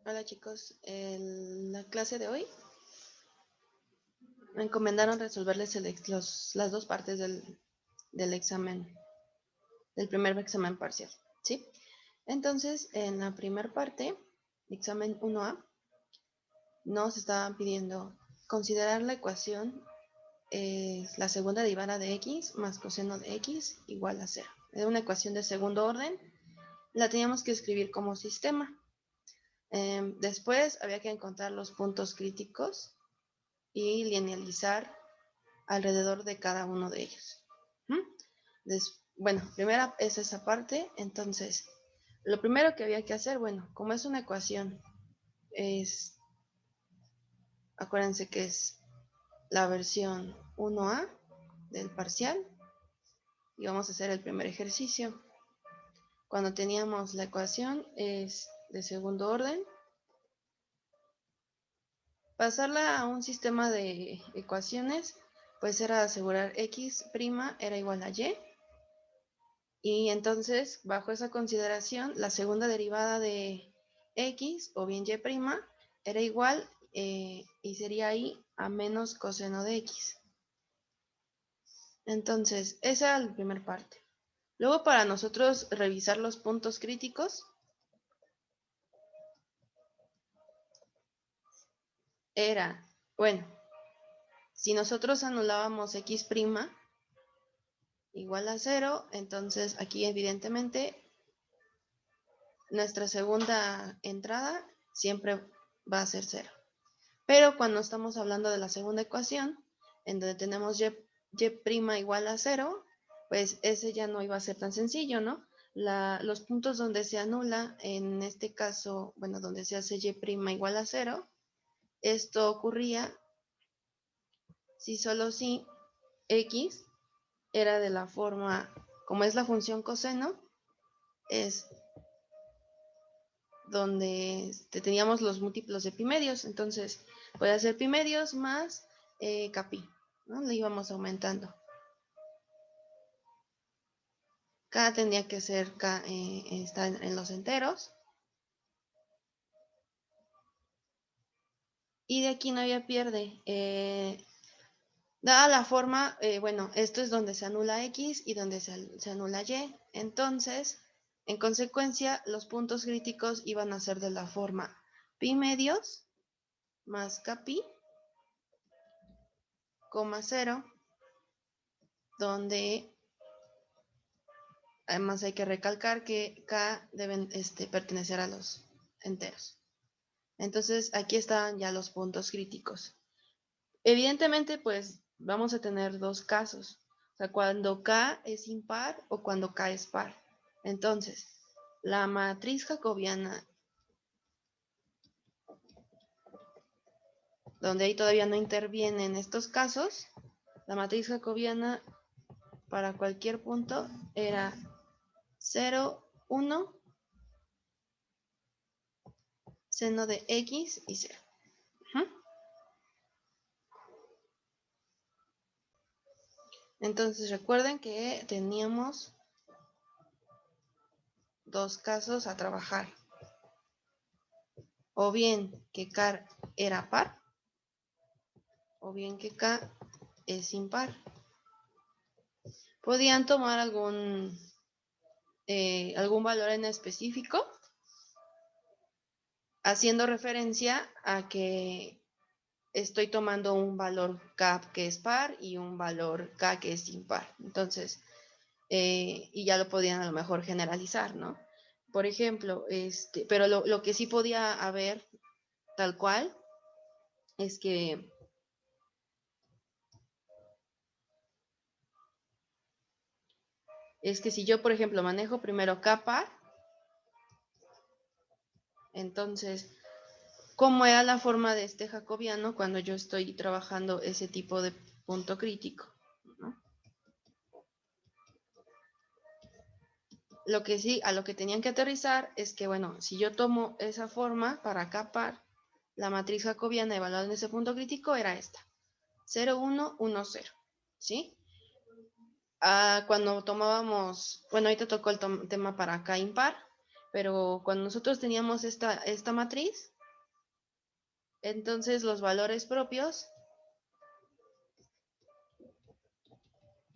Hola chicos, en la clase de hoy me encomendaron resolverles las dos partes del examen, del primer examen parcial, ¿sí? Entonces, en la primera parte, examen 1A, nos estaban pidiendo considerar la ecuación la segunda derivada de x más coseno de x igual a 0. Era una ecuación de segundo orden, la teníamos que escribir como sistema. Después había que encontrar los puntos críticos y linealizar alrededor de cada uno de ellos. Bueno, primera es esa parte. Entonces, lo primero que había que hacer, bueno, como es una ecuación, acuérdense que es la versión 1A del parcial, y vamos a hacer el primer ejercicio. Cuando teníamos la ecuación es de segundo orden, pasarla a un sistema de ecuaciones, pues era asegurar x' era igual a y, y entonces, bajo esa consideración, la segunda derivada de x, o bien y', era igual, y sería i a menos coseno de x. Entonces, esa es la primera parte. Luego, para nosotros revisar los puntos críticos, era, bueno, si nosotros anulábamos x' igual a 0, entonces aquí evidentemente nuestra segunda entrada siempre va a ser 0. Pero cuando estamos hablando de la segunda ecuación, en donde tenemos y' igual a 0, pues ese ya no iba a ser tan sencillo, ¿no? Los puntos donde se anula, en este caso, bueno, donde se hace y' igual a 0, esto ocurría si solo si x era de la forma, como es la función coseno, es donde teníamos los múltiplos de pi medios. Entonces, puede ser pi medios más kpi, ¿no? Le íbamos aumentando. K tendría que ser K, está en los enteros. Y de aquí no había pierde. Dada la forma, bueno, esto es donde se anula x y donde se anula y. Entonces, en consecuencia, los puntos críticos iban a ser de la forma pi medios más kpi, 0, donde además hay que recalcar que K deben pertenecer a los enteros. Entonces, aquí están ya los puntos críticos. Evidentemente, pues vamos a tener dos casos. O sea, cuando K es impar o cuando K es par. Entonces, la matriz jacobiana, donde ahí todavía no interviene en estos casos, la matriz jacobiana para cualquier punto era 0, 1, seno de x y 0. Entonces recuerden que teníamos dos casos a trabajar. O bien que K era par, o bien que K es impar. ¿Podían tomar algún valor en específico? Haciendo referencia a que estoy tomando un valor K que es par y un valor K que es impar. Entonces, y ya lo podían a lo mejor generalizar, ¿no? Por ejemplo, pero lo que sí podía haber tal cual es que si yo, por ejemplo, manejo primero K par, entonces, ¿cómo era la forma de este jacobiano cuando yo estoy trabajando ese tipo de punto crítico, ¿no? Lo que sí, a lo que tenían que aterrizar es que, bueno, si yo tomo esa forma para K par, la matriz jacobiana evaluada en ese punto crítico era esta: 0, 1, 1, 0, ¿sí? Cuando tomábamos, bueno, ahorita tocó el tema para K impar, pero cuando nosotros teníamos esta matriz, Entonces los valores propios,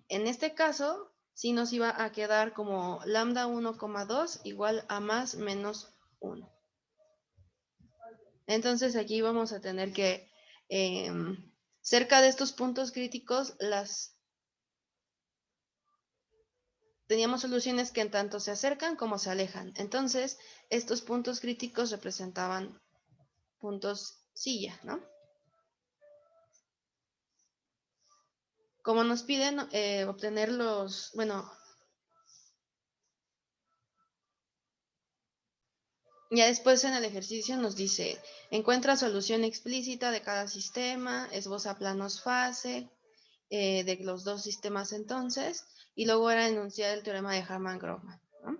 en este caso, sí nos iba a quedar como lambda 1,2 igual a más menos 1. Entonces aquí vamos a tener que, cerca de estos puntos críticos, teníamos soluciones que en tanto se acercan como se alejan. Entonces, estos puntos críticos representaban puntos silla, ¿no? Como nos piden obtener los, bueno, ya después en el ejercicio nos dice, encuentra solución explícita de cada sistema, esboza planos fase de los dos sistemas entonces, y luego era enunciar el teorema de Harman-Grove, ¿no?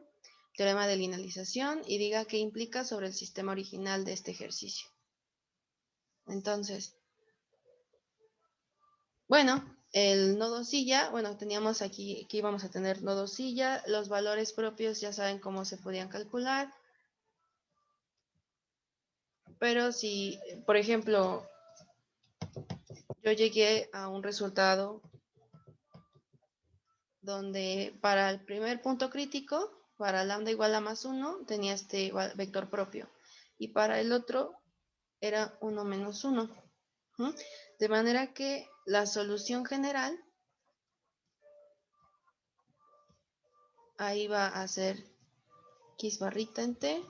Teorema de linealización, y diga qué implica sobre el sistema original de este ejercicio. Entonces, bueno, el nodo silla, bueno, teníamos aquí que íbamos a tener nodo silla, los valores propios ya saben cómo se podían calcular, pero si, por ejemplo, yo llegué a un resultado donde para el primer punto crítico, para lambda igual a más 1, tenía este vector propio, y para el otro era 1 menos 1. De manera que la solución general ahí va a ser x barrita en t,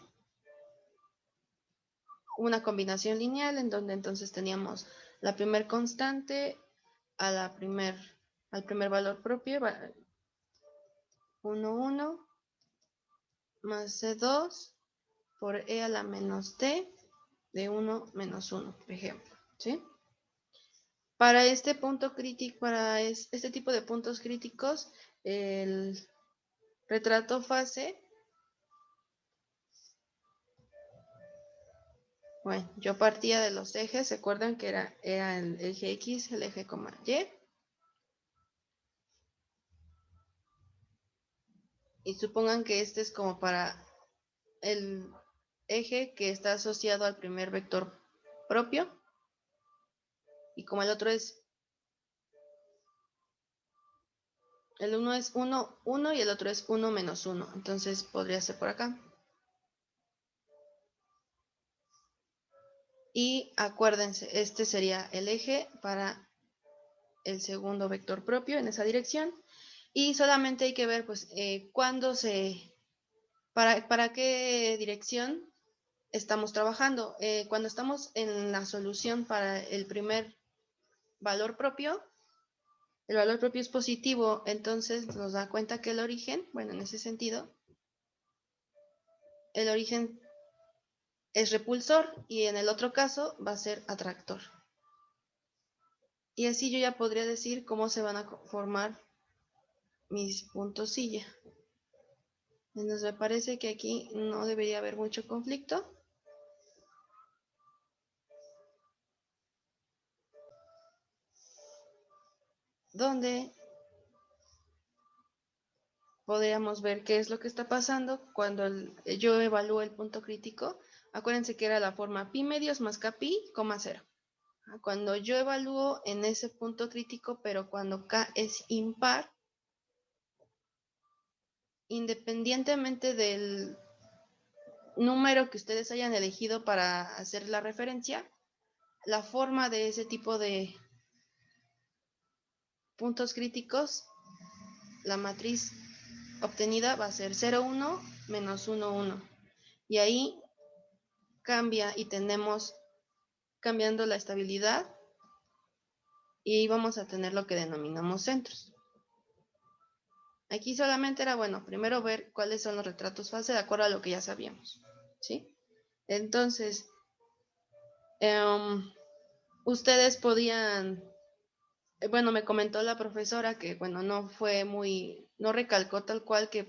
una combinación lineal en donde entonces teníamos la primer constante al primer valor propio, 1, 1, más C2 por E a la menos T de 1 menos 1, por ejemplo, ¿sí? Para este punto crítico, para este tipo de puntos críticos, el retrato fase, bueno, yo partía de los ejes, ¿se acuerdan que era el eje X, el eje Y? Y supongan que este es como para el eje que está asociado al primer vector propio, y como el otro es, el uno es 1, 1 y el otro es 1 menos 1, entonces podría ser por acá. Y acuérdense, este sería el eje para el segundo vector propio en esa dirección, y solamente hay que ver pues cuándo para qué dirección estamos trabajando. Cuando estamos en la solución para el primer valor propio, el valor propio es positivo, entonces nos da cuenta que el origen, bueno, en ese sentido, el origen es repulsor y en el otro caso va a ser atractor. Y así yo ya podría decir cómo se van a formar mis puntos silla. Entonces me parece que aquí no debería haber mucho conflicto. Donde podríamos ver qué es lo que está pasando cuando yo evalúo el punto crítico. Acuérdense que era la forma pi medios más k pi, 0. Cuando yo evalúo en ese punto crítico, pero cuando k es impar, independientemente del número que ustedes hayan elegido para hacer la referencia, la forma de ese tipo de puntos críticos, la matriz obtenida va a ser 0, 1, menos 1, 1. Y ahí cambia y tenemos cambiando la estabilidad y vamos a tener lo que denominamos centros. Aquí solamente era, bueno, primero ver cuáles son los retratos fase de acuerdo a lo que ya sabíamos, ¿sí? Entonces, ustedes podían, bueno, me comentó la profesora que, bueno, no recalcó tal cual que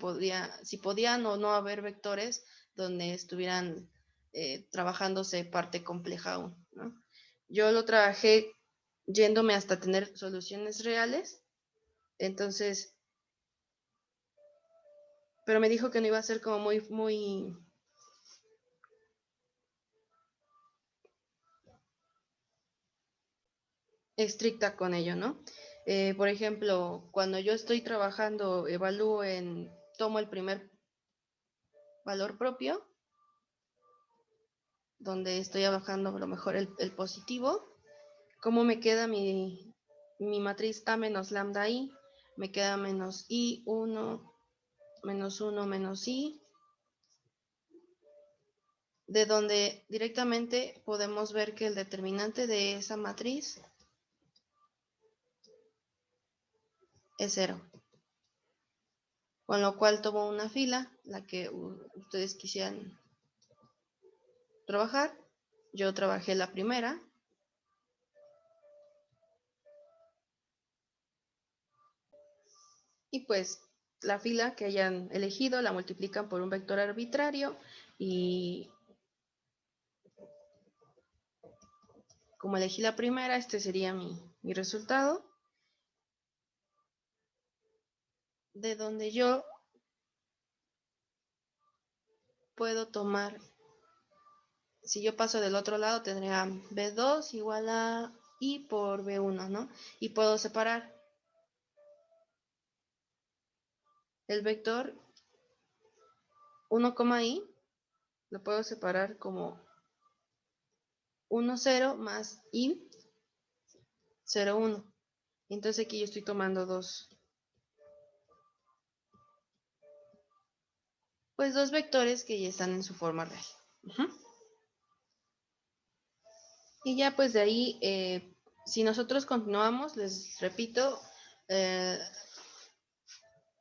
si podían o no haber vectores donde estuvieran trabajándose parte compleja aún, ¿no? Yo lo trabajé yéndome hasta tener soluciones reales, entonces, pero me dijo que no iba a ser como muy estricta con ello, ¿no? Por ejemplo, cuando yo estoy trabajando, tomo el primer valor propio, donde estoy trabajando a lo mejor el positivo. ¿Cómo me queda mi matriz A menos lambda I? Me queda menos I1, menos 1, menos I, de donde directamente podemos ver que el determinante de esa matriz es 0. Con lo cual tomo una fila, la que ustedes quisieran trabajar. Yo trabajé la primera. Y pues la fila que hayan elegido la multiplican por un vector arbitrario y como elegí la primera, este sería mi resultado, de donde yo puedo tomar, si yo paso del otro lado, tendría B2 igual a I por B1, ¿no? Y puedo separar el vector 1, I, lo puedo separar como 1, 0 más I 0, 1. Entonces aquí yo estoy tomando dos vectores que ya están en su forma real. Y ya pues de ahí, si nosotros continuamos, les repito,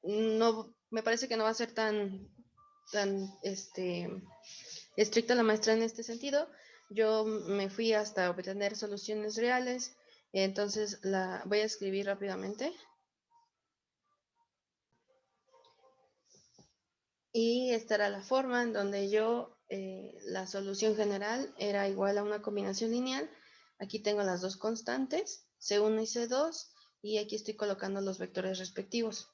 no, me parece que no va a ser tan estricta la maestra en este sentido. Yo me fui hasta obtener soluciones reales, entonces la voy a escribir rápidamente. Y esta era la forma en donde la solución general era igual a una combinación lineal. Aquí tengo las dos constantes, C1 y C2, y aquí estoy colocando los vectores respectivos.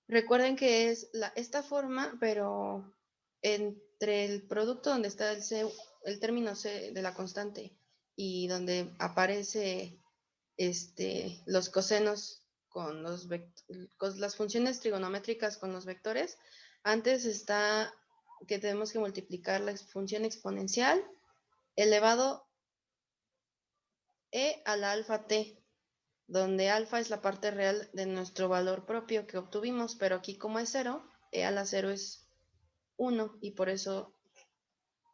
Recuerden que es esta forma, pero entre el producto donde está el término C de la constante y donde aparece los cosenos con las funciones trigonométricas con los vectores, antes está que tenemos que multiplicar la función exponencial elevado e a la alfa t, donde alfa es la parte real de nuestro valor propio que obtuvimos, pero aquí como es 0, e a la 0 es 1 y por eso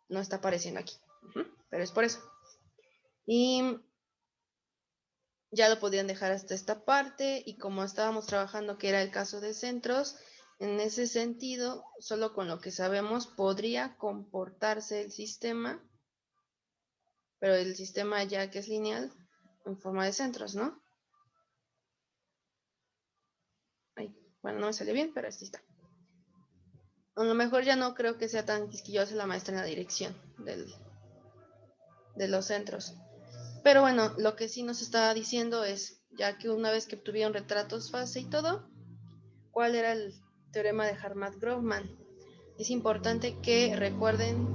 no está apareciendo aquí, pero es por eso. Y ya lo podían dejar hasta esta parte y como estábamos trabajando que era el caso de centros, en ese sentido, solo con lo que sabemos podría comportarse el sistema, pero el sistema ya que es lineal en forma de centros, ¿no? Ay, bueno, no me salió bien, pero así está. A lo mejor ya no creo que sea tan quisquillosa la maestra en la dirección de los centros. Pero bueno, lo que sí nos estaba diciendo es, ya que una vez que obtuvieron retratos fase y todo, ¿cuál era el teorema de Harmat-Grobman? Es importante que recuerden,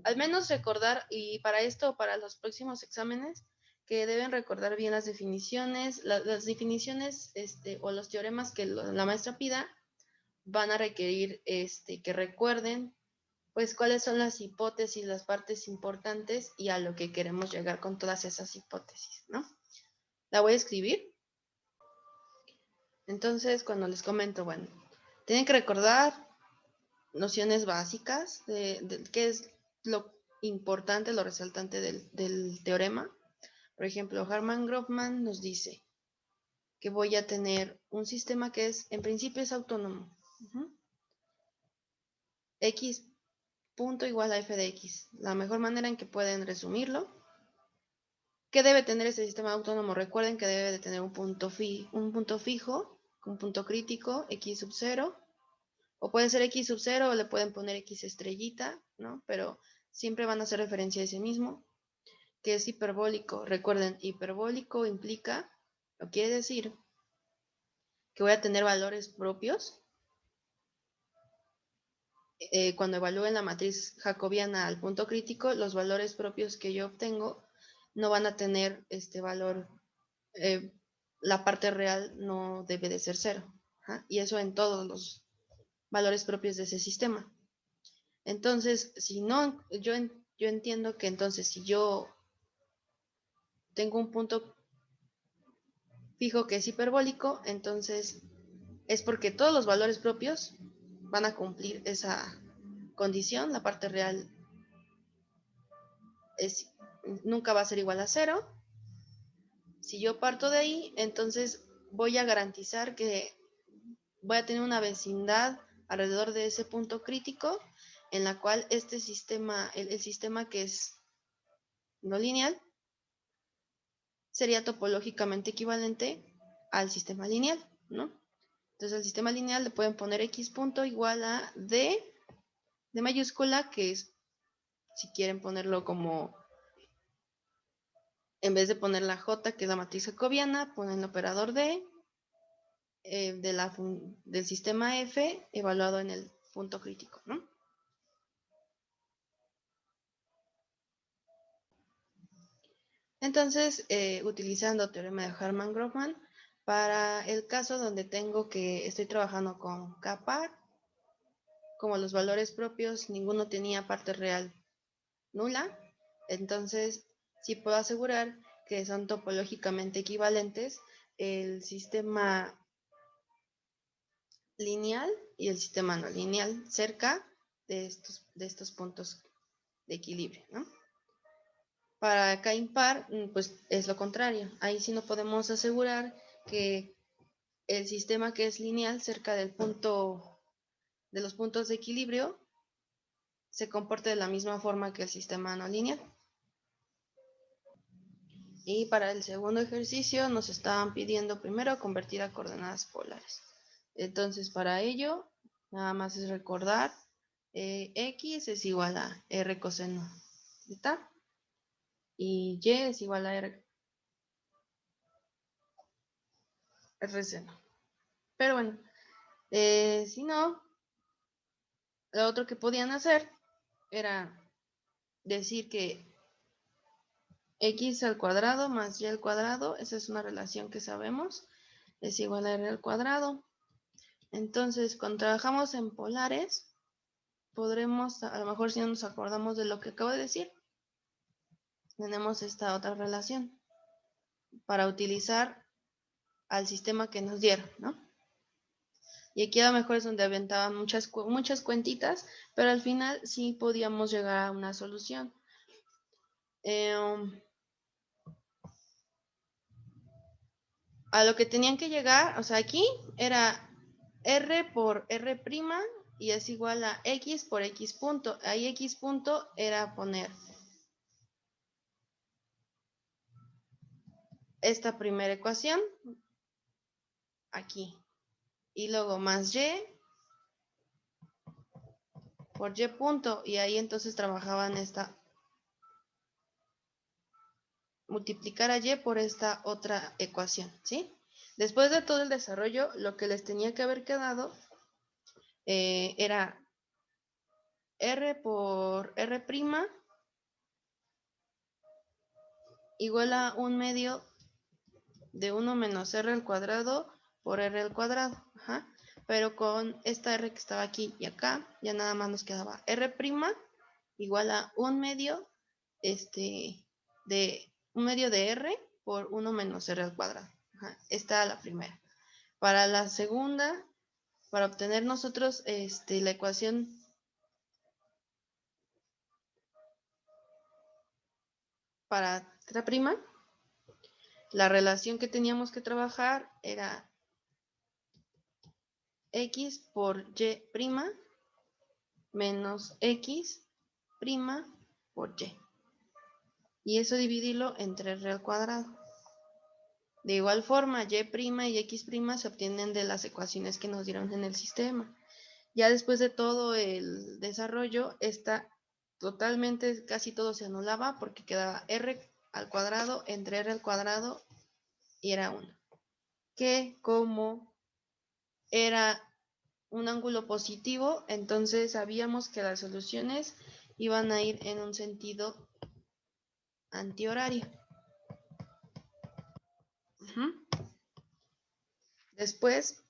al menos recordar, y para esto o para los próximos exámenes, que deben recordar bien las definiciones, las definiciones o los teoremas que la maestra pida, van a requerir que recuerden pues cuáles son las hipótesis, las partes importantes y a lo que queremos llegar con todas esas hipótesis, ¿no? La voy a escribir. Entonces, cuando les comento, bueno, tienen que recordar nociones básicas de qué es lo importante, lo resaltante del teorema. Por ejemplo, Harman-Grobman nos dice que voy a tener un sistema que en principio es autónomo. X punto igual a f de x. La mejor manera en que pueden resumirlo. ¿Qué debe tener este sistema autónomo? Recuerden que debe de tener un punto fijo, un punto crítico, x sub 0, o puede ser x sub 0 o le pueden poner x estrellita, ¿no? Pero siempre van a hacer referencia a ese mismo, que es hiperbólico. Recuerden, hiperbólico implica, o quiere decir, que voy a tener valores propios. Cuando evalúen la matriz jacobiana al punto crítico, los valores propios que yo obtengo no van a tener este valor, la parte real no debe de ser 0. Y eso en todos los valores propios de ese sistema. Entonces, si no, yo entiendo que entonces si yo tengo un punto fijo que es hiperbólico, entonces es porque todos los valores propios van a cumplir esa condición. La parte real nunca va a ser igual a 0. Si yo parto de ahí, entonces voy a garantizar que voy a tener una vecindad alrededor de ese punto crítico en la cual este sistema, el sistema que es no lineal, sería topológicamente equivalente al sistema lineal, ¿no? Entonces al sistema lineal le pueden poner x punto igual a d de mayúscula, que es, si quieren ponerlo como, en vez de poner la j, que es la matriz jacobiana, ponen el operador d del sistema f evaluado en el punto crítico, ¿no? Entonces, utilizando teorema de Harman-Gromman, para el caso donde estoy trabajando con K-par, como los valores propios, ninguno tenía parte real nula, entonces sí puedo asegurar que son topológicamente equivalentes el sistema lineal y el sistema no lineal cerca de estos puntos de equilibrio, ¿no? Para K impar, pues es lo contrario. Ahí sí no podemos asegurar que el sistema que es lineal cerca del punto, de los puntos de equilibrio, se comporte de la misma forma que el sistema no lineal. Y para el segundo ejercicio nos estaban pidiendo primero convertir a coordenadas polares. Entonces para ello, nada más es recordar, x es igual a r coseno de eta y y es igual a r seno. Pero bueno, si no, lo otro que podían hacer era decir que x al cuadrado más y al cuadrado, esa es una relación que sabemos, es igual a r al cuadrado. Entonces, cuando trabajamos en polares, podremos, a lo mejor si no nos acordamos de lo que acabo de decir, tenemos esta otra relación para utilizar al sistema que nos dieron, ¿no? Y aquí a lo mejor es donde aventaban muchas cuentitas, pero al final sí podíamos llegar a una solución. A lo que tenían que llegar, o sea, aquí era r por r' y es igual a x por x punto. Ahí x punto era poner esta primera ecuación aquí. Y luego más y por y punto. Y ahí entonces trabajaban multiplicar a y por esta otra ecuación, ¿sí? Después de todo el desarrollo, lo que les tenía que haber quedado era r por r' igual a 1/2 de 1 menos r al cuadrado por r al cuadrado. Ajá. Pero con esta r que estaba aquí y acá, ya nada más nos quedaba r' igual a 1/2 de 1/2 de r por 1 menos r al cuadrado. Ajá. Esta era la primera. Para la segunda, para obtener nosotros la ecuación para tetra', la relación que teníamos que trabajar era x por y' menos x' por y. Y eso dividirlo entre r al cuadrado. De igual forma, y' y x' se obtienen de las ecuaciones que nos dieron en el sistema. Ya después de todo el desarrollo, totalmente, casi todo se anulaba porque quedaba r al cuadrado entre r al cuadrado y era 1. Que como era un ángulo positivo, entonces sabíamos que las soluciones iban a ir en un sentido antihorario. Después,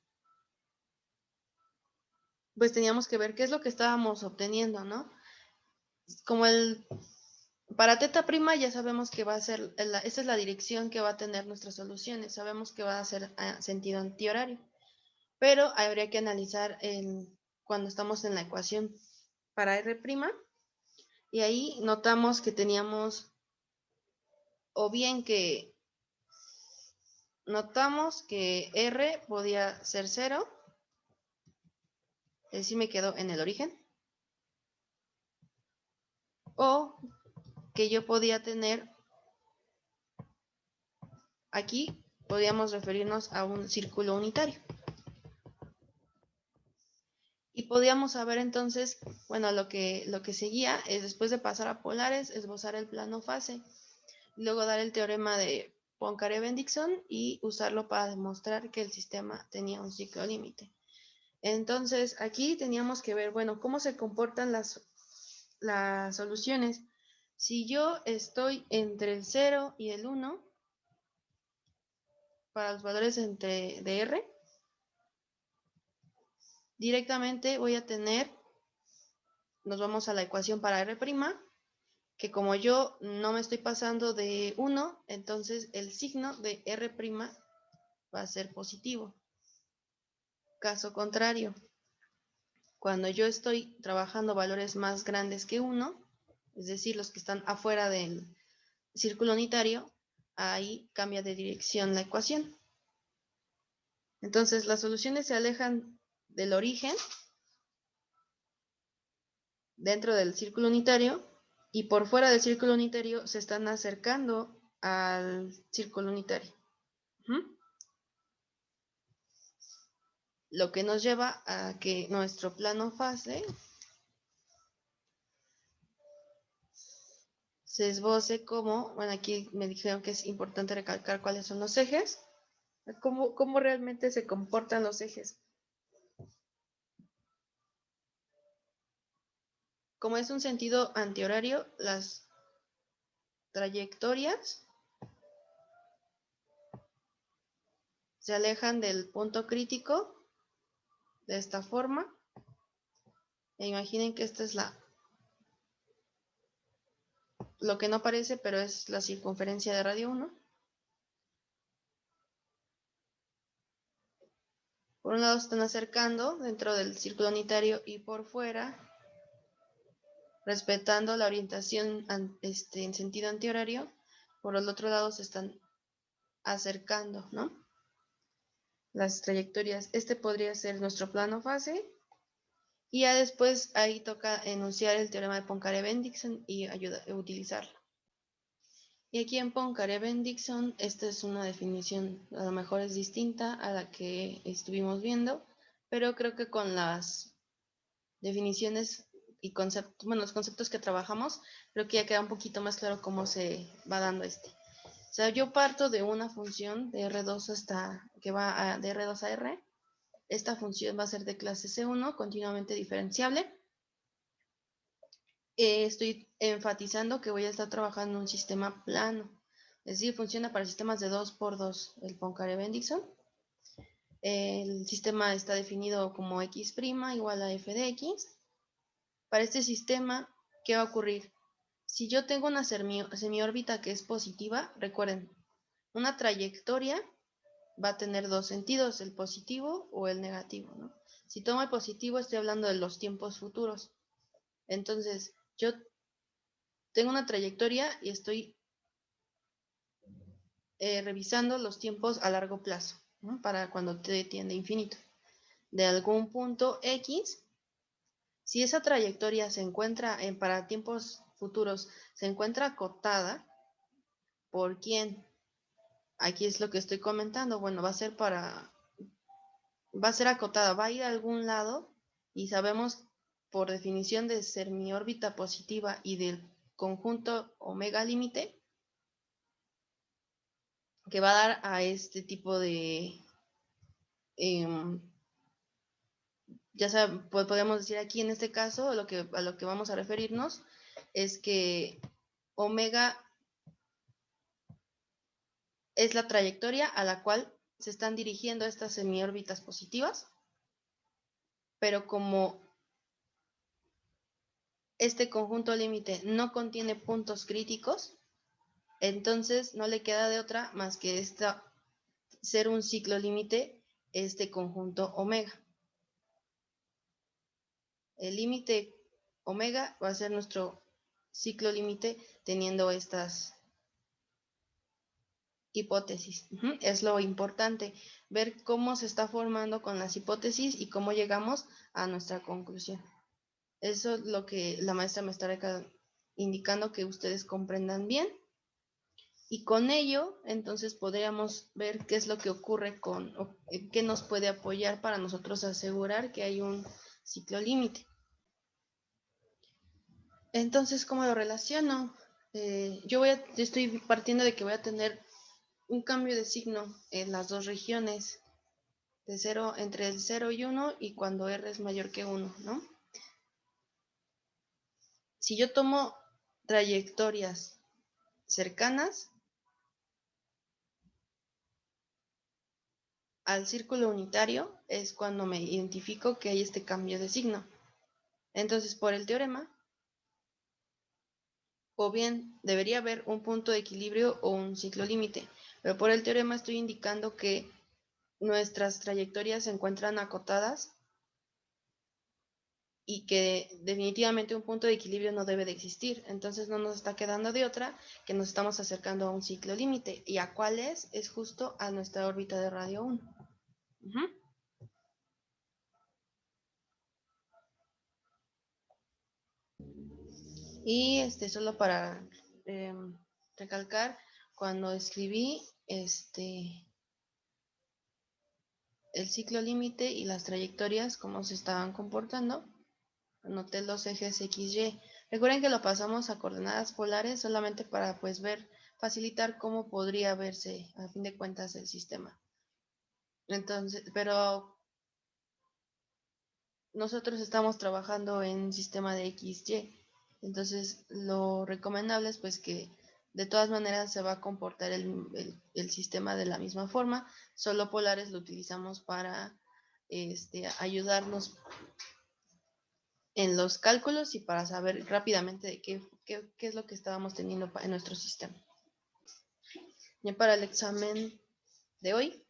pues teníamos que ver qué es lo que estábamos obteniendo, ¿no? Como para teta prima ya sabemos que va a ser, esta es la dirección que va a tener nuestras soluciones, sabemos que va a ser sentido antihorario, pero habría que analizar cuando estamos en la ecuación para R', y ahí notamos que teníamos, o bien que notamos que R podía ser 0, es decir, me quedo en el origen, o que yo podía tener, aquí podíamos referirnos a un círculo unitario. Y podíamos saber entonces, bueno, lo que seguía es, después de pasar a polares, esbozar el plano fase, luego dar el teorema de Poincaré-Bendixson y usarlo para demostrar que el sistema tenía un ciclo límite. Entonces, aquí teníamos que ver, bueno, cómo se comportan las soluciones. Si yo estoy entre el 0 y el 1, para los valores de R, directamente voy a tener, nos vamos a la ecuación para R', que como yo no me estoy pasando de 1, entonces el signo de R' va a ser positivo. Caso contrario, cuando yo estoy trabajando valores más grandes que 1, es decir, los que están afuera del círculo unitario, ahí cambia de dirección la ecuación. Entonces las soluciones se alejan del origen dentro del círculo unitario y por fuera del círculo unitario se están acercando al círculo unitario. Lo que nos lleva a que nuestro plano fase se esboce como, bueno, aquí me dijeron que es importante recalcar cuáles son los ejes, cómo realmente se comportan los ejes. Como es un sentido antihorario, las trayectorias se alejan del punto crítico de esta forma. E imaginen que esta es lo que no parece, pero es la circunferencia de radio 1. Por un lado se están acercando dentro del círculo unitario y por fuera, respetando la orientación en sentido antihorario, por el otro lado se están acercando, ¿no? Las trayectorias. Este podría ser nuestro plano fase. Y ya después ahí toca enunciar el teorema de Poincaré-Bendixson y utilizarlo. Y aquí en Poincaré-Bendixson, esta es una definición, a lo mejor es distinta a la que estuvimos viendo, pero creo que con las definiciones y conceptos, bueno, los conceptos que trabajamos, creo que ya queda un poquito más claro cómo se va dando este. O sea, yo parto de una función de R2 que va de R2 a R. Esta función va a ser de clase C1, continuamente diferenciable. Estoy enfatizando que voy a estar trabajando en un sistema plano. Es decir, funciona para sistemas de 2×2, el Poincaré-Bendixson. El sistema está definido como x' igual a f de x. Para este sistema, ¿qué va a ocurrir? Si yo tengo una semiórbita que es positiva, recuerden, una trayectoria va a tener dos sentidos, el positivo o el negativo, ¿no? Si tomo el positivo, estoy hablando de los tiempos futuros. Entonces, yo tengo una trayectoria y estoy revisando los tiempos a largo plazo, ¿no? Para cuando t tiende a infinito. De algún punto X, si esa trayectoria se encuentra para tiempos futuros, se encuentra acotada, ¿por quién? Aquí es lo que estoy comentando. Bueno, va a ser acotada, va a ir a algún lado y sabemos por definición de ser mi órbita positiva y del conjunto omega límite que va a dar a este tipo de ya saben, podemos decir aquí en este caso, a lo que vamos a referirnos es que omega es la trayectoria a la cual se están dirigiendo estas semiórbitas positivas, pero como este conjunto límite no contiene puntos críticos, entonces no le queda de otra más que ser un ciclo límite este conjunto omega. El límite omega va a ser nuestro ciclo límite teniendo estas hipótesis. Es lo importante, ver cómo se está formando con las hipótesis y cómo llegamos a nuestra conclusión. Eso es lo que la maestra me está indicando que ustedes comprendan bien. Y con ello, entonces podríamos ver qué es lo que ocurre qué nos puede apoyar para nosotros asegurar que hay un ciclo límite. Entonces, ¿cómo lo relaciono? Yo estoy partiendo de que voy a tener un cambio de signo en las dos regiones, entre el 0 y 1 y cuando R es mayor que 1, ¿no? Si yo tomo trayectorias cercanas al círculo unitario, es cuando me identifico que hay este cambio de signo. Entonces, por el teorema, o bien debería haber un punto de equilibrio o un ciclo límite, pero por el teorema estoy indicando que nuestras trayectorias se encuentran acotadas y que definitivamente un punto de equilibrio no debe de existir. Entonces no nos está quedando de otra que nos estamos acercando a un ciclo límite. ¿Y a cuál es? Es justo a nuestra órbita de radio 1. Y solo para recalcar, cuando escribí el ciclo límite y las trayectorias, cómo se estaban comportando, anoté los ejes X, Y. Recuerden que lo pasamos a coordenadas polares solamente para facilitar cómo podría verse a fin de cuentas el sistema. Entonces, pero nosotros estamos trabajando en sistema de X, Y. Entonces, lo recomendable es pues que de todas maneras se va a comportar el sistema de la misma forma, solo polares lo utilizamos para ayudarnos en los cálculos y para saber rápidamente de qué es lo que estábamos teniendo en nuestro sistema. Ya para el examen de hoy,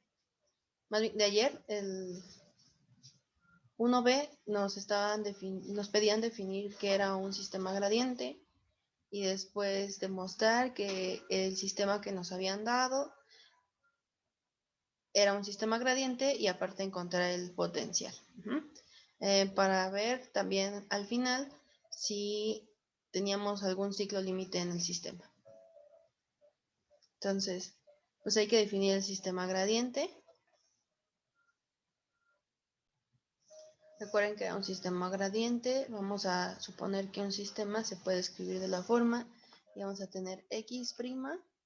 más bien de ayer, el 1B nos pedían definir qué era un sistema gradiente y después demostrar que el sistema que nos habían dado era un sistema gradiente y aparte encontrar el potencial. Para ver también al final si teníamos algún ciclo límite en el sistema. Entonces, pues hay que definir el sistema gradiente. Recuerden que era un sistema gradiente. Vamos a suponer que un sistema se puede escribir de la forma y vamos a tener x',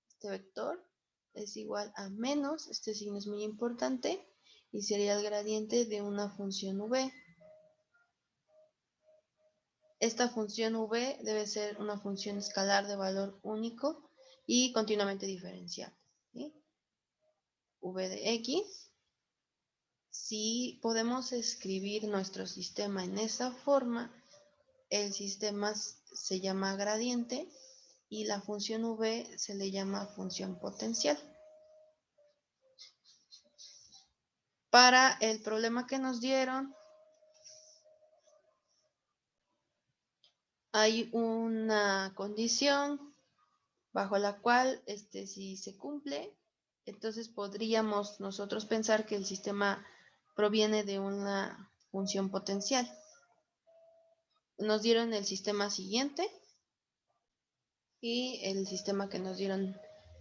este vector, es igual a menos, este signo es muy importante, y sería el gradiente de una función v. Esta función v debe ser una función escalar de valor único y continuamente diferenciable, ¿sí? V de x. Si podemos escribir nuestro sistema en esa forma, el sistema se llama gradiente y la función v se le llama función potencial. Para el problema que nos dieron, hay una condición bajo la cual si se cumple, entonces podríamos nosotros pensar que el sistema proviene de una función potencial. Nos dieron el sistema siguiente y el sistema que nos dieron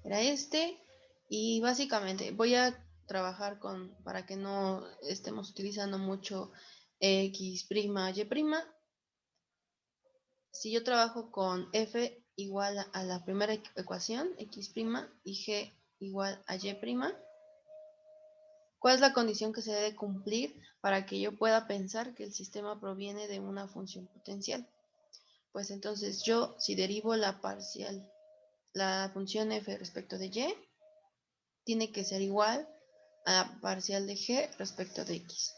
era este, y básicamente voy a trabajar para que no estemos utilizando mucho x', y'. Si yo trabajo con f igual a la primera ecuación, x' y g igual a y', ¿cuál es la condición que se debe cumplir para que yo pueda pensar que el sistema proviene de una función potencial? Pues entonces yo, si derivo la función f respecto de y, tiene que ser igual a la parcial de g respecto de x.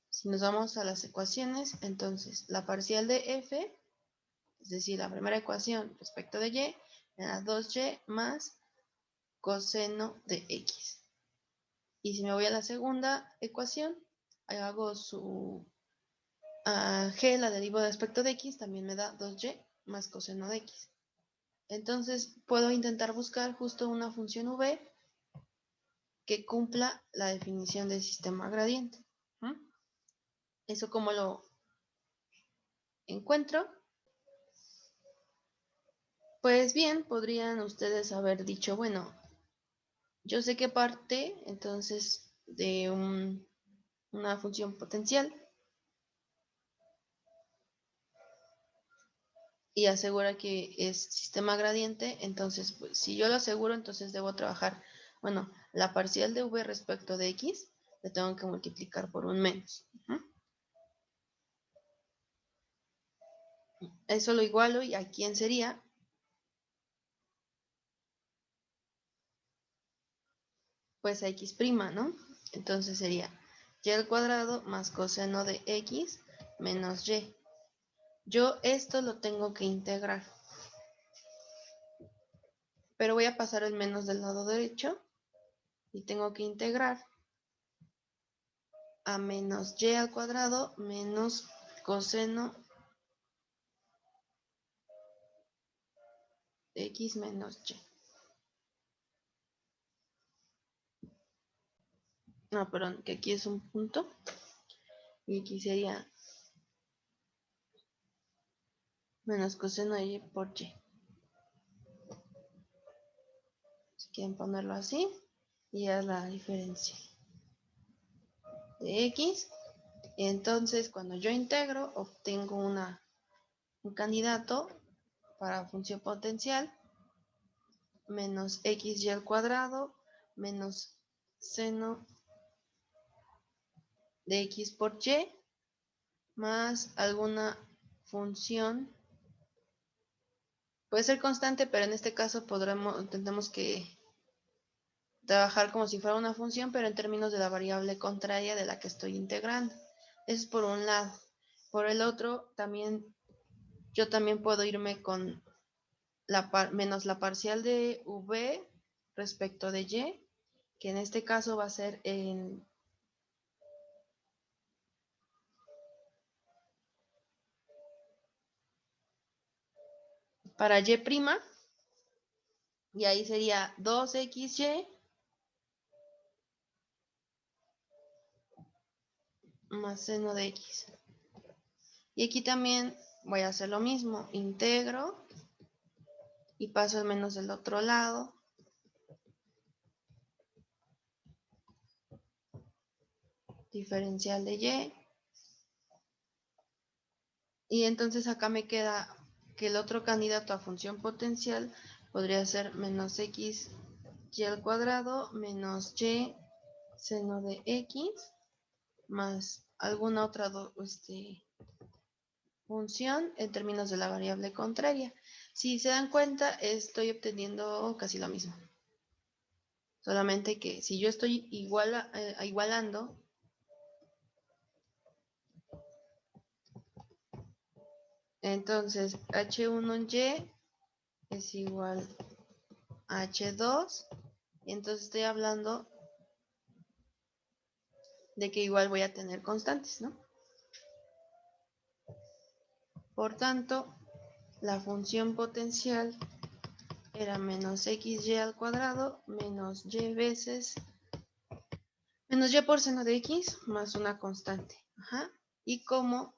Si nos vamos a las ecuaciones, entonces la parcial de f, es decir, la primera ecuación respecto de y, me da 2y más coseno de x. Y si me voy a la segunda ecuación, hago su g, la derivo respecto de x, también me da 2y más coseno de x. Entonces puedo intentar buscar justo una función v que cumpla la definición del sistema gradiente. ¿Eso cómo lo encuentro? Pues bien, podrían ustedes haber dicho, bueno, yo sé que parte entonces de una función potencial y asegura que es sistema gradiente, entonces pues, si yo lo aseguro, entonces debo trabajar, bueno, la parcial de v respecto de x, le tengo que multiplicar por un menos. Eso lo igualo y ¿a quién sería? Pues a x', ¿no? Entonces sería y al cuadrado más coseno de x menos y. Yo esto lo tengo que integrar. Pero voy a pasar el menos del lado derecho y tengo que integrar a menos y al cuadrado menos coseno de x menos y. No, perdón, que aquí es un punto. Y aquí sería menos coseno de y por y. Si quieren ponerlo así, y es la diferencia de x. Entonces, cuando yo integro, obtengo un candidato para función potencial menos xy al cuadrado menos seno de x por y más alguna función. Puede ser constante, pero en este caso tendremos que trabajar como si fuera una función, pero en términos de la variable contraria de la que estoy integrando. Eso es por un lado. Por el otro, yo también puedo irme con menos la parcial de v respecto de y, que en este caso va a ser para y', y ahí sería 2xy más seno de x. Y aquí también voy a hacer lo mismo, integro y paso el menos del otro lado. Diferencial de y. Y entonces acá me queda que el otro candidato a función potencial podría ser menos x y al cuadrado menos y seno de x más alguna otra función en términos de la variable contraria. Si se dan cuenta, estoy obteniendo casi lo mismo. Solamente que si yo estoy igualando, entonces h1y es igual a h2, y entonces estoy hablando de que igual voy a tener constantes, ¿no? Por tanto, la función potencial era menos xy al cuadrado menos y veces menos y por seno de x más una constante. Y como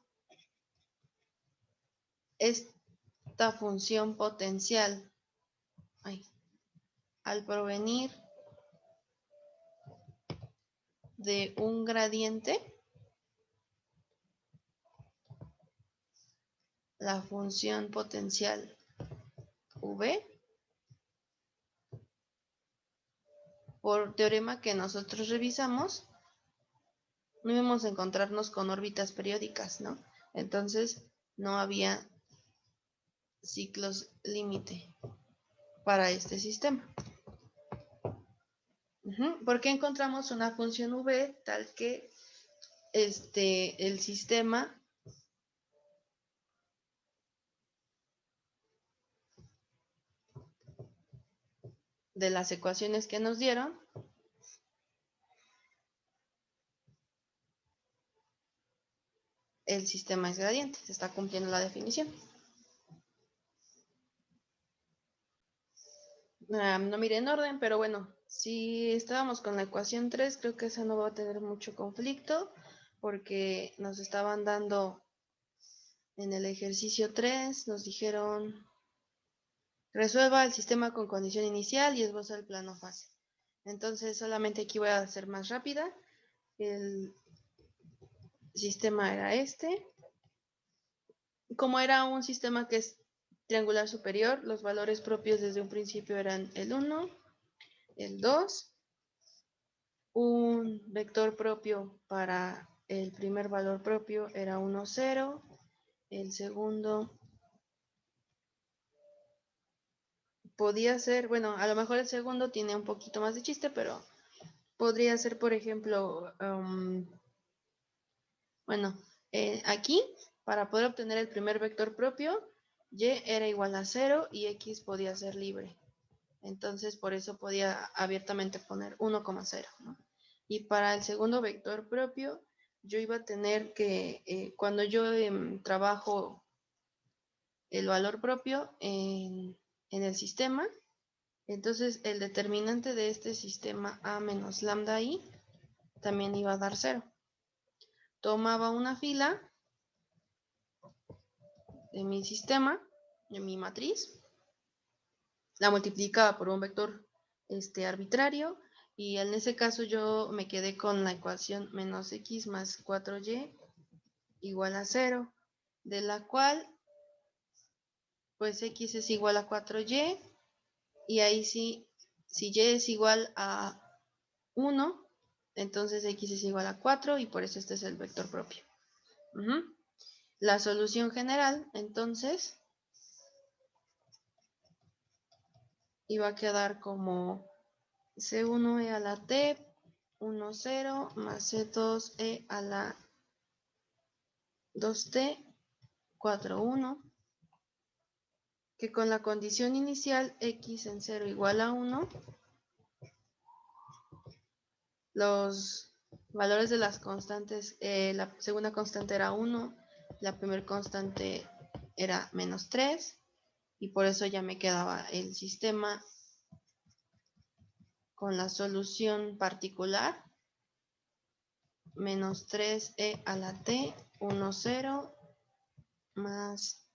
esta función potencial, al provenir de un gradiente, la función potencial v, por teorema que nosotros revisamos, no íbamos a encontrarnos con órbitas periódicas, ¿no? Entonces, no había ciclos límite para este sistema. Porque encontramos una función v tal que el sistema de las ecuaciones que nos dieron el sistema es gradiente, se está cumpliendo la definición. No miré en orden, pero bueno, si estábamos con la ecuación 3, creo que esa no va a tener mucho conflicto, porque nos estaban dando en el ejercicio 3, nos dijeron, resuelva el sistema con condición inicial y esboza el plano fase. Entonces, solamente aquí voy a ser más rápida. El sistema era este. Como era un sistema que es triangular superior, los valores propios desde un principio eran el 1, el 2, un vector propio para el primer valor propio era 1, 0, el segundo podía ser, bueno, a lo mejor el segundo tiene un poquito más de chiste, pero podría ser, por ejemplo, bueno, aquí, para poder obtener el primer vector propio, y era igual a 0 y x podía ser libre. Entonces, por eso podía abiertamente poner 1,0, ¿no? Y para el segundo vector propio, yo iba a tener que, cuando yo trabajo el valor propio en el sistema, entonces el determinante de este sistema A menos lambda I también iba a dar 0. Tomaba una fila de mi sistema, de mi matriz, la multiplicaba por un vector arbitrario, y en ese caso yo me quedé con la ecuación menos x más 4y igual a 0, de la cual pues x es igual a 4y, y ahí sí, si y es igual a 1, entonces x es igual a 4, y por eso este es el vector propio. La solución general, entonces, iba a quedar como C1e a la t 1, 0 más C2e a la 2t 4, 1, que con la condición inicial x en 0 igual a 1, los valores de las constantes, la segunda constante era 1, la primera constante era menos 3, y por eso ya me quedaba el sistema con la solución particular menos 3e a la t 1, 0 más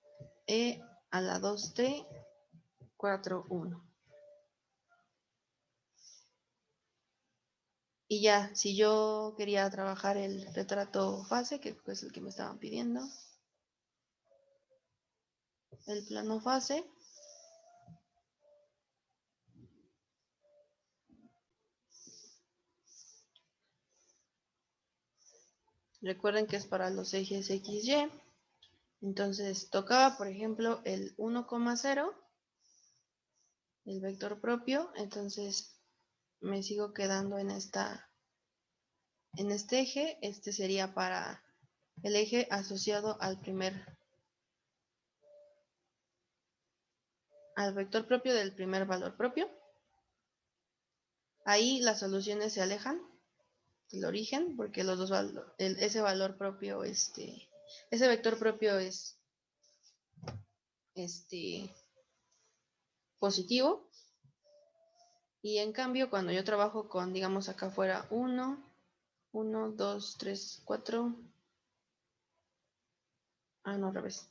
e a la 2t 4, 1. Y ya, si yo quería trabajar el retrato fase, que es el que me estaban pidiendo, el plano fase, recuerden que es para los ejes x, y. Entonces tocaba, por ejemplo, el 1,0, el vector propio. Entonces me sigo quedando en este eje. Este sería para el eje asociado al vector propio del primer valor propio. Ahí las soluciones se alejan del origen, porque los dos ese valor propio, ese vector propio es positivo. Y en cambio, cuando yo trabajo con, digamos, acá fuera 1, 1, 2, 3, 4. No, al revés.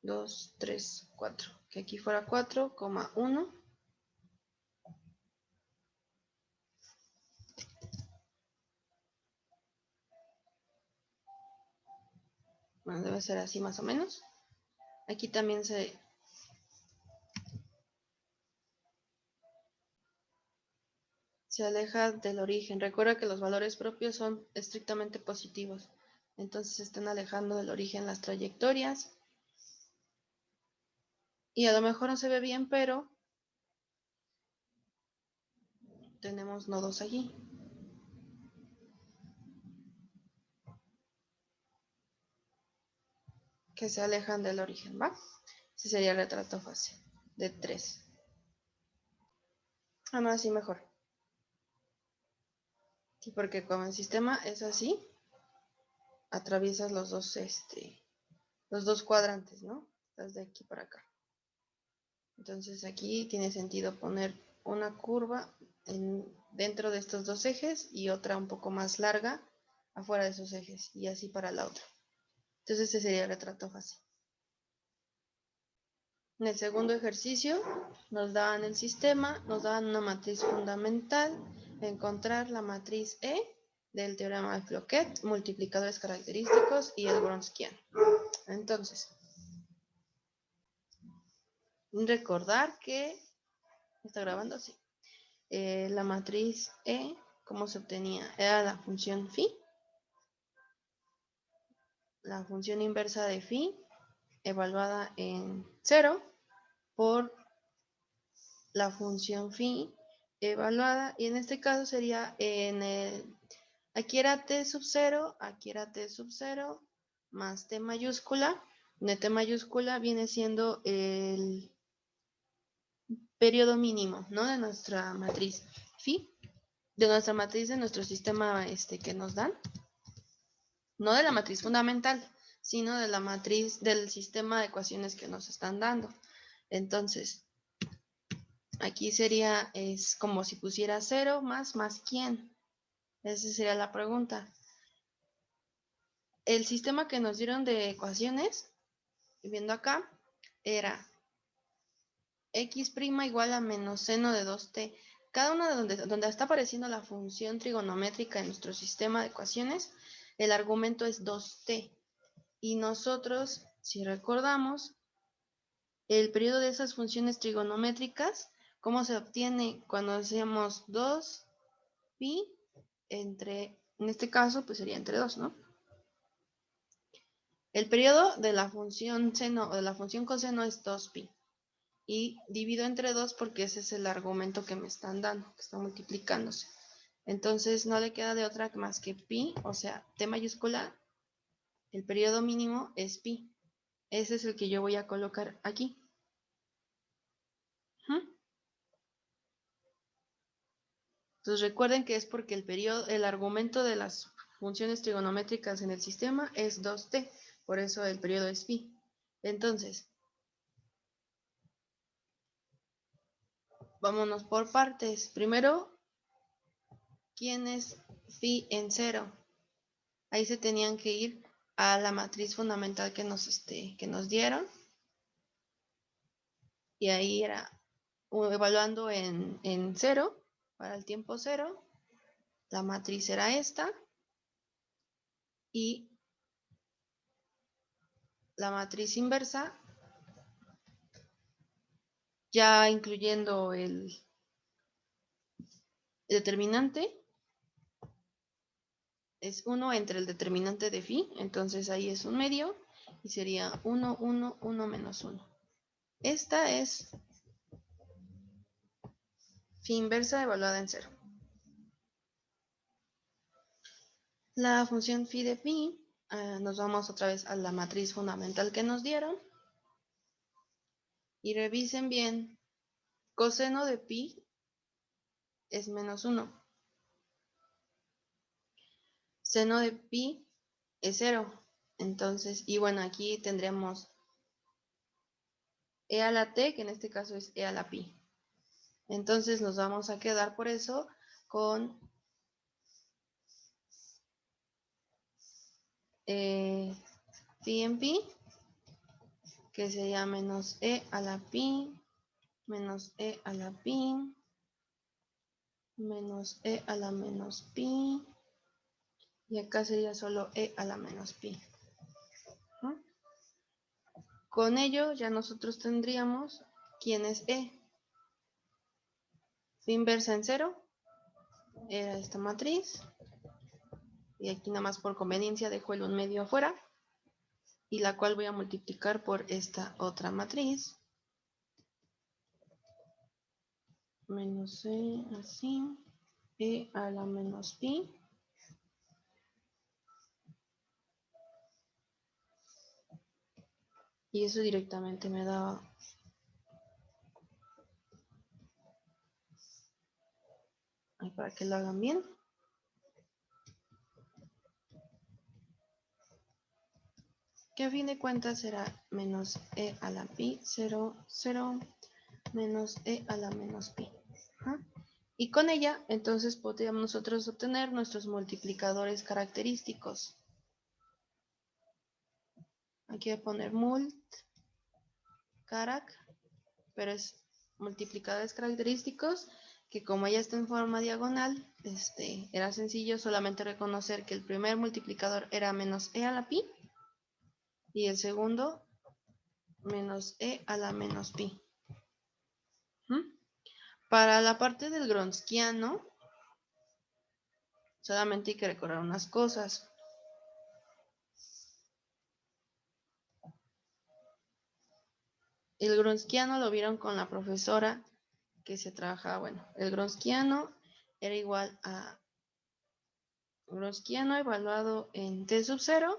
2, 3, 4. Que aquí fuera 4, 1. Bueno, debe ser así más o menos. Aquí también se aleja del origen. Recuerda que los valores propios son estrictamente positivos. Entonces se están alejando del origen las trayectorias. Y a lo mejor no se ve bien, pero tenemos nodos allí. Que se alejan del origen, ¿va? Ese sería el retrato fácil de 3. Ah, no, así mejor. Sí, porque como el sistema es así, atraviesas los dos cuadrantes, ¿no? Estás de aquí para acá. Entonces aquí tiene sentido poner una curva dentro de estos dos ejes y otra un poco más larga afuera de esos ejes y así para la otra. Entonces ese sería el retrato fácil. En el segundo ejercicio nos daban el sistema, nos daban una matriz fundamental, encontrar la matriz E del teorema de Floquet, multiplicadores característicos y el Wronskian. Entonces, recordar que, ¿está grabando? Sí. La matriz E, ¿cómo se obtenía? Era la función phi, la función inversa de phi, evaluada en 0 por la función phi evaluada, y en este caso sería aquí era t sub 0, aquí era t sub 0, más t mayúscula. De t mayúscula viene siendo el periodo mínimo, ¿no? De nuestra matriz phi, de nuestra matriz de nuestro sistema que nos dan, no de la matriz fundamental, sino de la matriz del sistema de ecuaciones que nos están dando. Entonces, aquí sería, es como si pusiera 0 más quién. Esa sería la pregunta. El sistema que nos dieron de ecuaciones, viendo acá, era x' igual a menos seno de 2t. Cada una de donde está apareciendo la función trigonométrica en nuestro sistema de ecuaciones, el argumento es 2t. Y nosotros, si recordamos, el periodo de esas funciones trigonométricas, ¿cómo se obtiene? Cuando hacemos 2pi entre, en este caso, pues sería entre 2, ¿no? El periodo de la función seno o de la función coseno es 2pi. Y divido entre 2 porque ese es el argumento que me están dando, que está multiplicándose. Entonces no le queda de otra más que pi, o sea, t mayúscula, el periodo mínimo es pi. Ese es el que yo voy a colocar aquí. Entonces recuerden que es porque el argumento de las funciones trigonométricas en el sistema es 2t, por eso el periodo es pi. Entonces, vámonos por partes. Primero, ¿quién es phi en 0? Ahí se tenían que ir a la matriz fundamental que nos dieron. Y ahí era evaluando en 0, para el tiempo 0. La matriz era esta. Y la matriz inversa, ya incluyendo el determinante, es 1 entre el determinante de phi, entonces ahí es un medio, y sería 1, 1, 1 menos 1. Esta es phi inversa evaluada en 0. La función phi de pi, nos vamos otra vez a la matriz fundamental que nos dieron, y revisen bien, coseno de pi es menos 1. Seno de pi es 0. Entonces, y bueno, aquí tendremos e a la t, que en este caso es e a la pi. Entonces nos vamos a quedar por eso con phi en pi, que sería menos e a la pi, menos e a la pi, menos e a la menos pi, y acá sería solo e a la menos pi. ¿No? Con ello ya nosotros tendríamos quién es e. Phi inversa en 0 era esta matriz, y aquí nada más por conveniencia dejo el 1 medio afuera, y la cual voy a multiplicar por esta otra matriz, menos e así, e a la menos pi y eso directamente me da para que lo hagan bien. Que a fin de cuentas será menos e a la pi 0, 0, menos e a la menos pi. ¿Ah? Y con ella, entonces, podríamos nosotros obtener nuestros multiplicadores característicos. Aquí voy a poner mult, carac, pero es multiplicadores característicos, que como ya está en forma diagonal, era sencillo solamente reconocer que el primer multiplicador era menos e a la pi, y el segundo, menos e a la menos pi. Para la parte del Gronskiano, solamente hay que recordar unas cosas. El Gronskiano lo vieron con la profesora que se trabajaba, bueno, el Gronskiano era igual a Gronskiano evaluado en t sub 0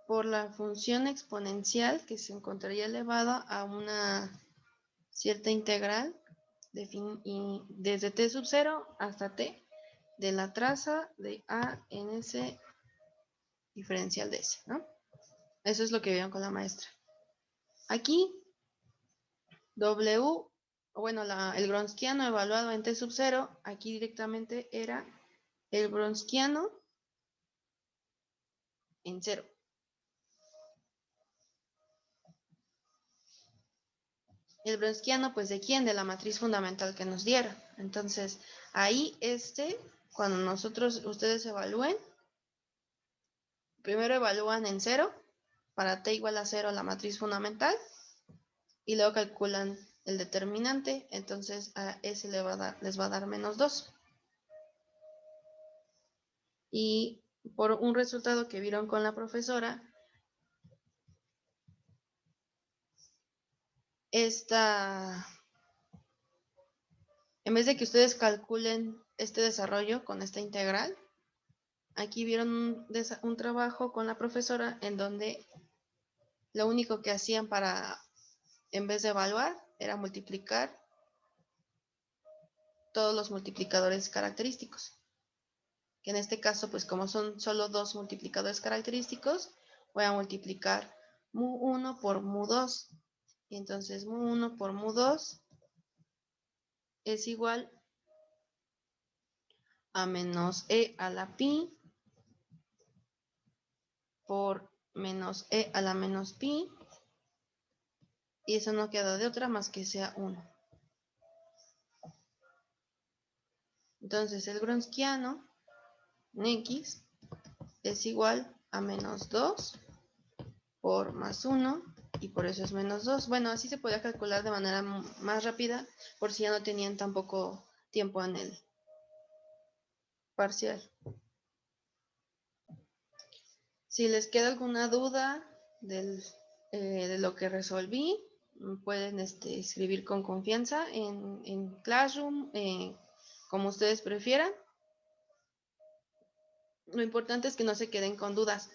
por la función exponencial que se encontraría elevada a una cierta integral y desde t sub 0 hasta t de la traza de a en s diferencial de s, ¿no? Eso es lo que vieron con la maestra. Aquí, W, bueno, el Gronskiano evaluado en t sub 0, aquí directamente era el Gronskiano en 0. El Gronskiano, pues, ¿de quién? De la matriz fundamental que nos dieron. Entonces, ahí cuando ustedes evalúen, primero evalúan en 0, para t igual a 0 la matriz fundamental, y luego calculan el determinante, entonces a ese les va a dar menos 2. Y por un resultado que vieron con la profesora, en vez de que ustedes calculen este desarrollo con esta integral, aquí vieron un trabajo con la profesora en donde lo único que hacían en vez de evaluar, era multiplicar todos los multiplicadores característicos. Que en este caso, pues como son solo dos multiplicadores característicos, voy a multiplicar mu1 por mu2. Y entonces mu1 por mu2 es igual a menos e a la pi por menos e a la menos pi, y eso no queda de otra más que sea 1. Entonces el Gronskiano en x es igual a menos 2 por más 1, y por eso es menos 2. Bueno, así se podía calcular de manera más rápida, por si ya no tenían tan poco tiempo en el parcial. Si les queda alguna duda de lo que resolví, pueden escribir con confianza en Classroom, como ustedes prefieran. Lo importante es que no se queden con dudas.